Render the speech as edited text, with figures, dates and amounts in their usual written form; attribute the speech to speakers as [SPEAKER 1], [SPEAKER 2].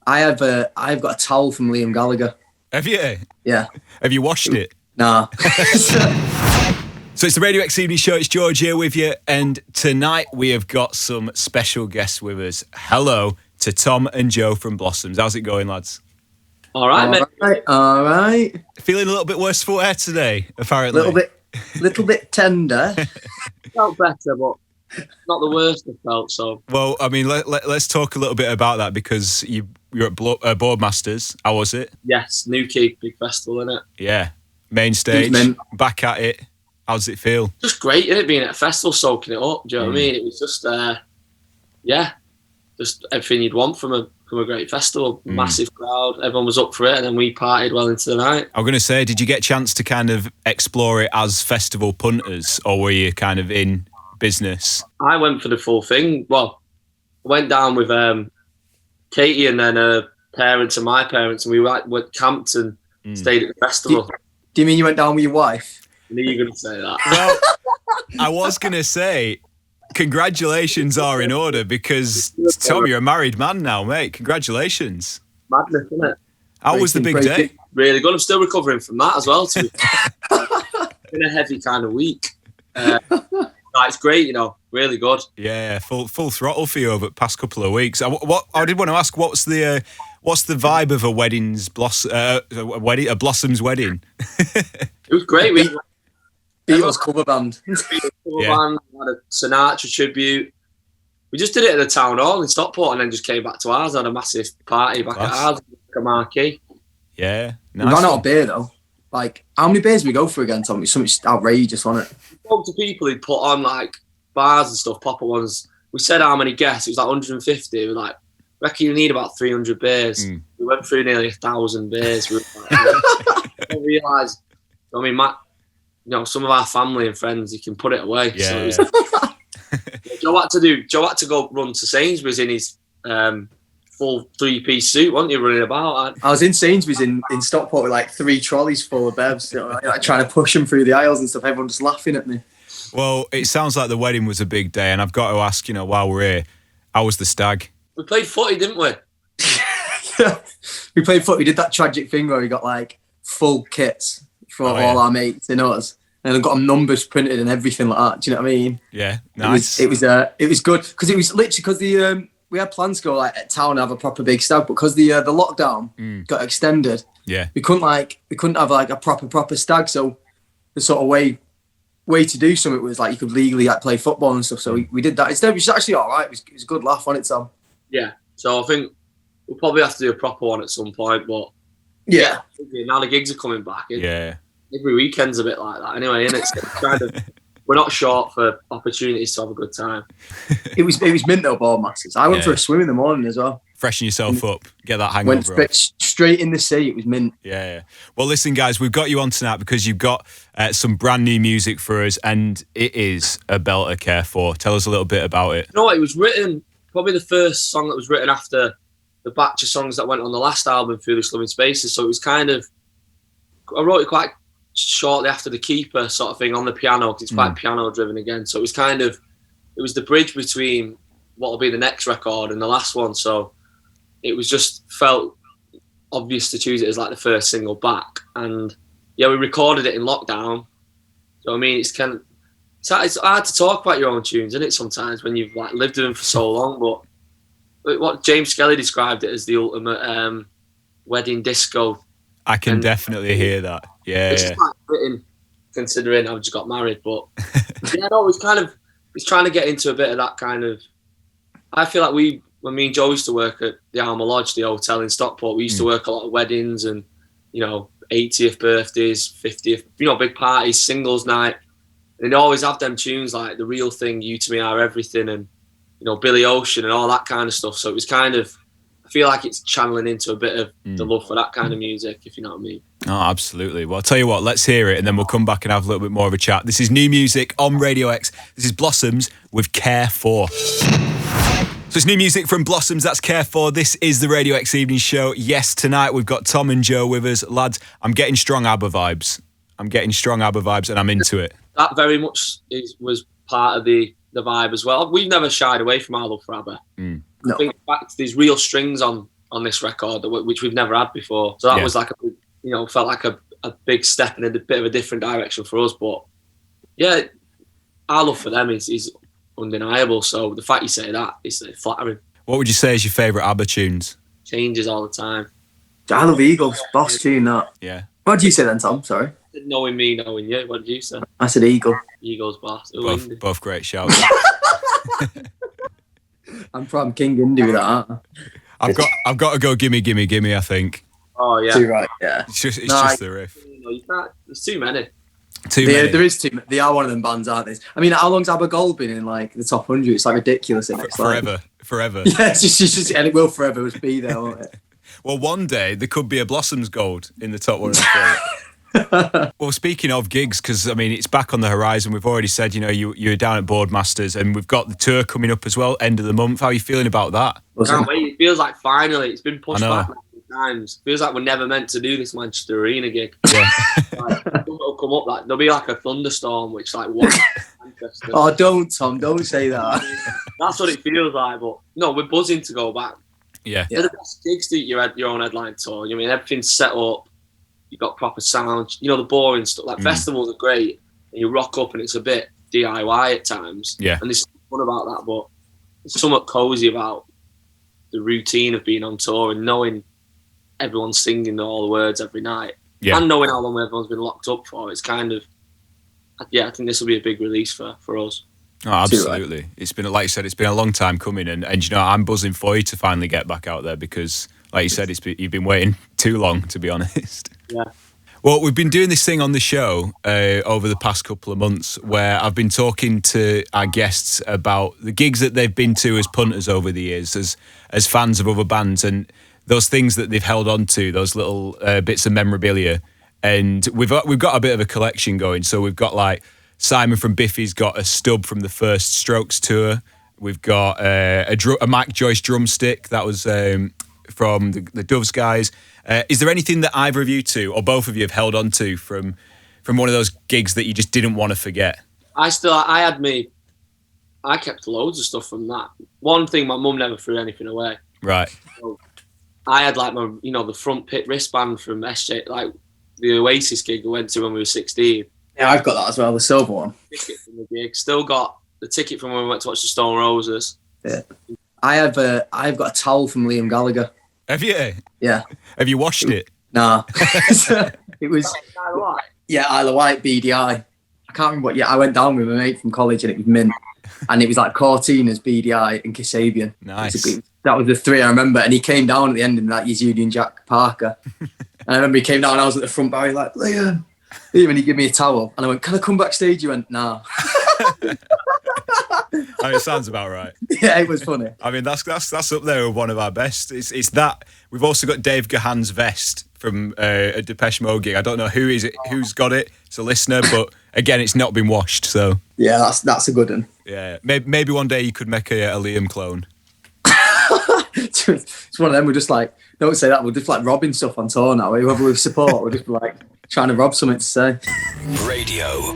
[SPEAKER 1] I've got a towel from Liam Gallagher.
[SPEAKER 2] Have you?
[SPEAKER 1] Yeah.
[SPEAKER 2] Have you washed it?
[SPEAKER 1] Nah.
[SPEAKER 2] So it's the Radio X Evening Show. It's George here with you. And tonight we have got some special guests with us. Hello to Tom and Joe from Blossoms. How's it going, lads?
[SPEAKER 3] All right, mate.
[SPEAKER 1] All right.
[SPEAKER 2] Feeling a little bit worse for wear today, apparently.
[SPEAKER 1] Little bit tender.
[SPEAKER 3] Felt better, but not the worst I felt. So.
[SPEAKER 2] Well, I mean, let's talk a little bit about that because you're at Boardmasters. How was it?
[SPEAKER 3] Yes, Newquay, big festival, innit?
[SPEAKER 2] Yeah. Main stage, back at it. How does it feel?
[SPEAKER 3] Just great, innit? Being at a festival, soaking it up. Do you know what I mean? It was just, just everything you'd want from a great festival. Massive crowd, everyone was up for it, and then we partied well into the night.
[SPEAKER 2] I'm going to say, did you get a chance to kind of explore it as festival punters, or were you kind of in business?
[SPEAKER 3] I went for the full thing. Well, I went down with Katie and then her parents and my parents, and we went camped and stayed at the festival.
[SPEAKER 1] Do you mean you went down with your wife?
[SPEAKER 3] I knew you were going to say that.
[SPEAKER 2] Well, I was going to say, congratulations are in order because, Tom, you're a married man now, mate. Congratulations.
[SPEAKER 3] Madness, isn't it?
[SPEAKER 2] How was the big day?
[SPEAKER 3] Really good. I'm still recovering from that as well. It's been a heavy kind of week. It's great, really good.
[SPEAKER 2] Yeah, full throttle for you over the past couple of weeks. I did want to ask, what's the vibe of a Blossoms wedding?
[SPEAKER 3] It was great.
[SPEAKER 1] Beatles cover band.
[SPEAKER 3] We had a Sinatra tribute. We just did it at the town hall in Stockport and then just came back to ours. Had a massive party back at ours, like a marquee.
[SPEAKER 2] Yeah, nice.
[SPEAKER 1] We ran out of beer though. Like, how many beers did we go for again, Tom? It's something outrageous, wasn't it?
[SPEAKER 3] We spoke to people who'd put on like bars and stuff, proper ones. We said how many guests. It was like 150. We were like, reckon you need about 300 beers. We went through nearly 1,000 beers. We realised, Matt, some of our family and friends, you can put it away.
[SPEAKER 2] Yeah.
[SPEAKER 3] So Joe had to go run to Sainsbury's in his full 3-piece suit, wasn't you, running about?
[SPEAKER 1] I was in Sainsbury's in Stockport with like 3 trolleys full of bevs, like trying to push them through the aisles and stuff. Everyone just laughing at me.
[SPEAKER 2] Well, it sounds like the wedding was a big day, and I've got to ask, while we're here, how was the stag?
[SPEAKER 3] We played footy, didn't we?
[SPEAKER 1] Yeah. We played footy. We did that tragic thing where we got like full kits for all our mates in us, and I got them numbers printed and everything like that. Do you know what I mean?
[SPEAKER 2] Yeah, nice.
[SPEAKER 1] It was good because it was literally because we had plans to go like at town and have a proper big stag, but because the lockdown got extended, we couldn't have like a proper stag. So the sort of way to do something was like you could legally like play football and stuff. So we did that. It was actually all right. It was a good laugh on it, Tom.
[SPEAKER 3] Yeah. So I think we'll probably have to do a proper one at some point, but
[SPEAKER 1] yeah.
[SPEAKER 3] Now the gigs are coming back.
[SPEAKER 2] Yeah.
[SPEAKER 3] Every weekend's a bit like that anyway, isn't it? It's kind of, we're not short for opportunities to have a good time.
[SPEAKER 1] It was mint though, Boardmasters. I went for a swim in the morning as well.
[SPEAKER 2] Freshen yourself up, get that hangover.
[SPEAKER 1] Went straight in the sea. It was mint.
[SPEAKER 2] Yeah. Well, listen, guys, we've got you on tonight because you've got some brand new music for us, and it is a belter, Care For. Tell us a little bit about it.
[SPEAKER 3] It was written, probably the first song that was written after the batch of songs that went on the last album, Through This Loving Spaces. So it was kind of, I wrote it quite shortly after The Keeper sort of thing on the piano, because it's quite piano driven again. So it was it was the bridge between what will be the next record and the last one. So it was just felt obvious to choose it as like the first single back. And yeah, we recorded it in lockdown. So I mean, it's hard to talk about your own tunes, isn't it, sometimes when you've like lived with them for so long. But what James Skelly described it as the ultimate wedding disco.
[SPEAKER 2] I can definitely hear that. Yeah.
[SPEAKER 3] It's just like written, considering I've just got married. But it's trying to get into a bit of that kind of. I feel like when me and Joe used to work at the Alma Lodge, the hotel in Stockport, we used to work a lot of weddings and 80th birthdays, 50th, big parties, singles night, and they always have them tunes like The Real Thing, You To Me Are Everything, and Billy Ocean and all that kind of stuff. So it was kind of, I feel like it's channeling into a bit of the love for that kind of music, if you know what I mean.
[SPEAKER 2] Oh, absolutely. Well, I'll tell you what, let's hear it and then we'll come back and have a little bit more of a chat. This is new music on Radio X. This is Blossoms with Care For. So it's new music from Blossoms, that's Care For. This is the Radio X Evening Show. Yes, tonight we've got Tom and Joe with us. Lads, I'm getting strong Abba vibes. And I'm into it.
[SPEAKER 3] That very much was part of the vibe as well. We've never shied away from our love for Abba.
[SPEAKER 1] No.
[SPEAKER 3] I think, in fact, there's real strings on on this record, which we've never had before. So that was like felt like a big step in a bit of a different direction for us. But yeah, our love for them is undeniable. So the fact you say that is flattering.
[SPEAKER 2] What would you say is your favourite ABBA tunes?
[SPEAKER 3] Changes all the time.
[SPEAKER 1] I love Eagles, boss tune that.
[SPEAKER 2] Yeah.
[SPEAKER 1] What did you say then, Tom? Sorry.
[SPEAKER 3] Knowing me, knowing you. What did you say?
[SPEAKER 1] I said Eagle.
[SPEAKER 3] Eagles, boss.
[SPEAKER 2] Both great shouts.
[SPEAKER 1] I'm from King Indy with that, aren't I?
[SPEAKER 2] I've got to go gimme, gimme, gimme, I think.
[SPEAKER 3] Oh, yeah.
[SPEAKER 1] Too right, yeah.
[SPEAKER 2] It's just the riff.
[SPEAKER 3] You can't, there's too many.
[SPEAKER 1] There is too many. They are one of them bands, aren't they? I mean, how long's Abba Gold been in like the top 100? It's like ridiculous.
[SPEAKER 2] Forever.
[SPEAKER 1] Yeah, it's just, and it will forever be there, won't it?
[SPEAKER 2] Well, one day there could be a Blossoms Gold in the top 100. Well, speaking of gigs, because I mean it's back on the horizon. We've already said, you're down at Boardmasters, and we've got the tour coming up as well, end of the month. How are you feeling about that?
[SPEAKER 3] Can't wait. It feels like finally it's been pushed back many times. Feels like we're never meant to do this Manchester Arena gig. Yeah. It'll come up like there'll be like a thunderstorm, which like what? Manchester.
[SPEAKER 1] Oh, don't Tom, don't say that.
[SPEAKER 3] That's what it feels like. But no, we're buzzing to go back.
[SPEAKER 2] Yeah.
[SPEAKER 3] They're the best gigs that you had your own headline tour. I mean, everything's set up. You've got proper sound. The boring stuff. Like festivals are great, and you rock up, and it's a bit DIY at times.
[SPEAKER 2] Yeah.
[SPEAKER 3] And there's fun about that, but it's somewhat cozy about the routine of being on tour and knowing everyone's singing all the words every night, and knowing how long everyone's been locked up for. It's kind of, I think this will be a big release for us.
[SPEAKER 2] Oh, absolutely. It's been, like you said, it's been a long time coming, and I'm buzzing for you to finally get back out there because, like you said, you've been waiting too long, to be honest.
[SPEAKER 3] Yeah.
[SPEAKER 2] Well, we've been doing this thing on the show over the past couple of months where I've been talking to our guests about the gigs that they've been to as punters over the years, as fans of other bands, and those things that they've held on to, those little bits of memorabilia. And we've got a bit of a collection going. So we've got like Simon from Biffy's got a stub from the first Strokes tour. We've got a Mike Joyce drumstick that was from the Doves guys. Is there anything that either of you two or both of you have held on to from one of those gigs that you just didn't want to forget?
[SPEAKER 3] I kept loads of stuff from that. One thing, my mum never threw anything away.
[SPEAKER 2] Right.
[SPEAKER 3] So I had like my, the front pit wristband from SJ, like the Oasis gig we went to when we were 16.
[SPEAKER 1] Yeah, I've got that as well, the silver one.
[SPEAKER 3] Ticket from the gig. Still got the ticket from when we went to watch the Stone Roses.
[SPEAKER 1] Yeah. I've got a towel from Liam Gallagher.
[SPEAKER 2] Have you?
[SPEAKER 1] Yeah.
[SPEAKER 2] Have you washed it?
[SPEAKER 1] Nah. It was Isle of Wight BDI. I can't remember what. Yeah, I went down with my mate from college and it was mint, and it was like Cortinas, BDI, and Kasabian.
[SPEAKER 2] Nice.
[SPEAKER 1] That was the three I remember, and he came down at the end in that year's Union Jack Parker, and I remember he came down. And I was at the front bar, like Liam, and he gave me a towel, and I went, "Can I come backstage?" He went, "Nah."
[SPEAKER 2] I mean, it sounds about right.
[SPEAKER 1] Yeah, it was funny.
[SPEAKER 2] I mean, that's up there with one of our best. It's that. We've also got Dave Gahan's vest from a Depeche Mode gig. I don't know who's got it. It's a listener, but again, it's not been washed. So
[SPEAKER 1] yeah, that's a good one.
[SPEAKER 2] Yeah, maybe one day you could make a Liam clone.
[SPEAKER 1] It's one of them. We're just like, don't say that. We're just like robbing stuff on tour now. Whoever we support, we're just like trying to rob something to say.
[SPEAKER 4] Radio